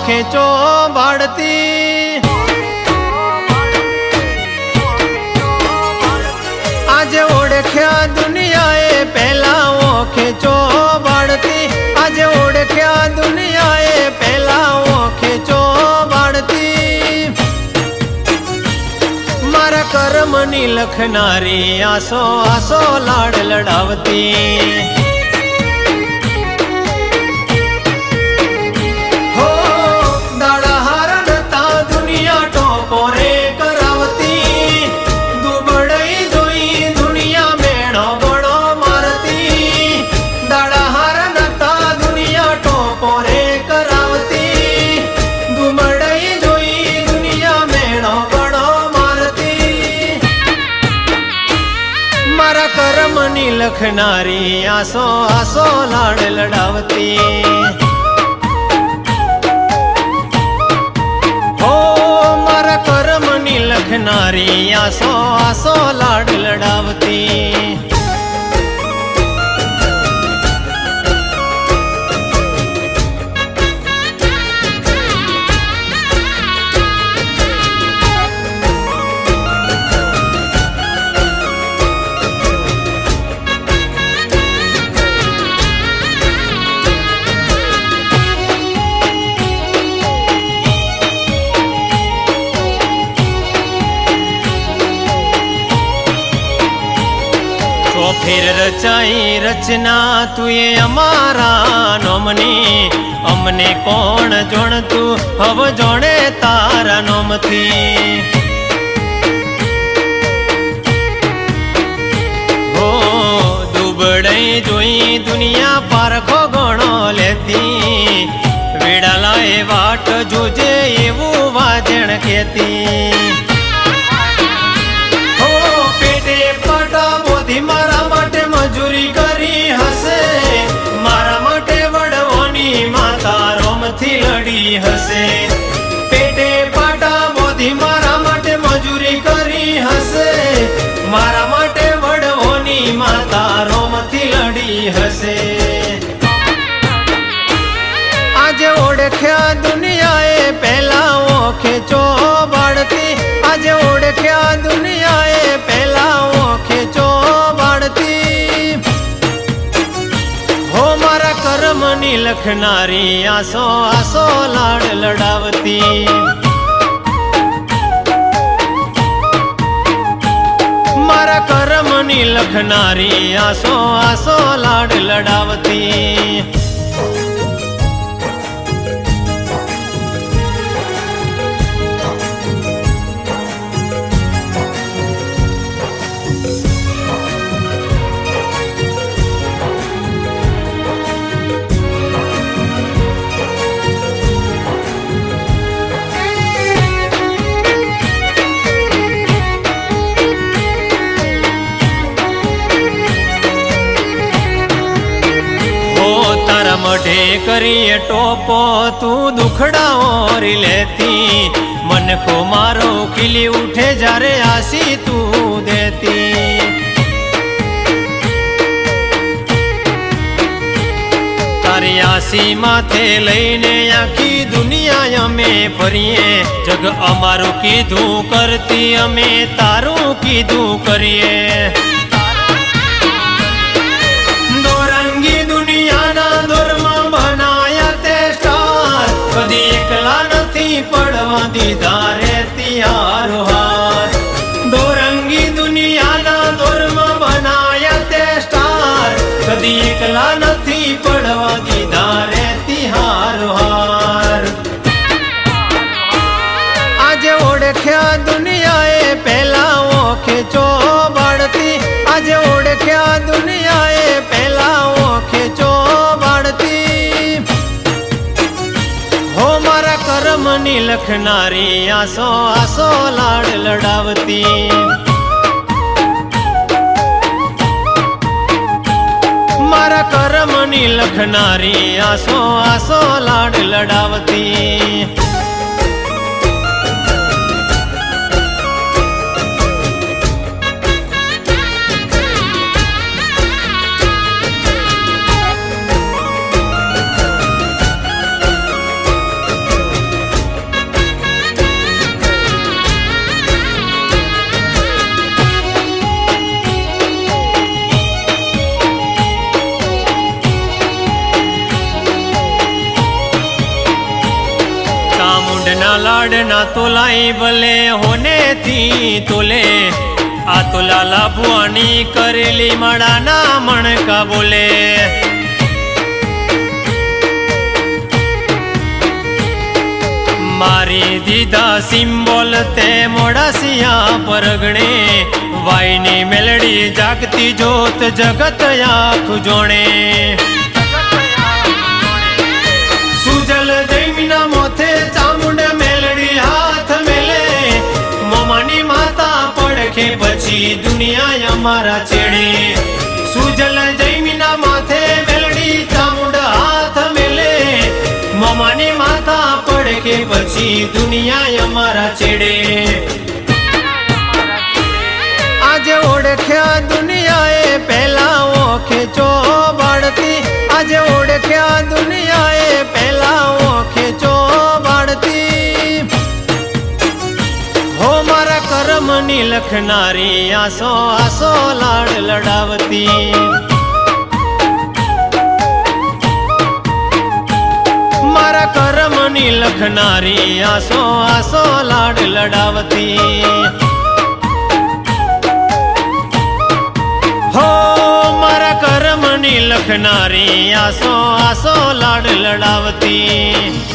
ખેંચો બાળતી આજે ઓળખ્યા દુનિયાએ પહેલા ખેંચો બાળતી આજે ઓળખ્યા દુનિયાએ પહેલા ખેંચો બાળતી મારા કર્મની લખનારી આસો આસો લાડ લડાવતી કર્મની લખનારી આસો આસો લાડ લડાવતી હો મારા કર્મની લખનારી આસો આસો લાડ લડાવતી फिर रचाई रचना तुए अमारा नोमनी अमने कोण जोण तू हव जोणे तारा नोम थी हो दुबड़ई जोई दुनिया पारखो गणो लेती वेड़ालाए वाट जोजे एवू वाजण केती हो पेटे पटा बोधी मारा मजूरी करी हसे मारा माटे वडवोनी माता रोमथी लड़ी हसे पेटे पाटा बोधी मारा माटे मजूरी करी हसे मारा माटे वडवोनी माता रोमथी लड़ी हसे આજે ઓળખ્યા દુનિયાએ પહેલા ખેંચો બાળતી આજે ઓળખ્યા દુનિયાએ પહેલા ખેંચો બાળતી હો મારા કર્મની લખનારી આસો આસો લાડ લડાવતી મારા કર્મની લખનારી આસો આસો લાડ લડાવતી मढे करिए टोपो तू दुखड़ा और लेती मन को मारो खिली उठे जारे आसी तू देती तारी आसी माथे लईने आखी दुनिया अमे फरीए जग अमारू कीधु करती अमे तारू कीधु करिए कदी एकला नहीं पड़वा दीदा रे तियारो हार दो रंगी दुनिया ना दौर में बनाया ते स्टार कदी एकला नहीं पड़वा दीदा रे तिहारो हार आज ओळख्या दुनियाए પહેલા ખેંચો બાળતી આજે ઓળખ્યા દુનિયાએ પહેલા ખેંચો બાળતી કર્મની લખનારી આસો આસો લાડ લડાવતી મારા કર્મની લખનારી આસો આસો લાડ લડાવતી લાડના તોલાઈ ભલે હોને થી તોલે આ તો લાલા ભુવાની કરેલી માળાના મણકા બોલે મારી દીધા સિમ્બોલ તે મોડાસિયા પરગણે વાયની મેલડી જાગતી જોત જગત આખું જોણે સુજલ જૈમિના મોથે ચામુંડ મેલડી હાથ મેલે મોમાની માતા પડખે પછી દુનિયા અમારા છેડે સુજલ જૈમિના માથે મેલડી ચામુંડ હાથ મેલે મોમાની માતા પડખે પછી દુનિયા અમારા છેડે આજે ઓળખ્યા દુનિયાએ પહેલા ઓખે ચોબાડતી આજે ઓળખ્યા દુનિયાએ પહેલા ઓખે ચોબાડતી હો મારા કર્મની લખનારી આસો આસો લાડ લડાવતી મારા કર્મની લખનારી આસો આસો લાડ લડાવતી હો મારા કર્મની લખનારી આસો આસો લાડ લડાવતી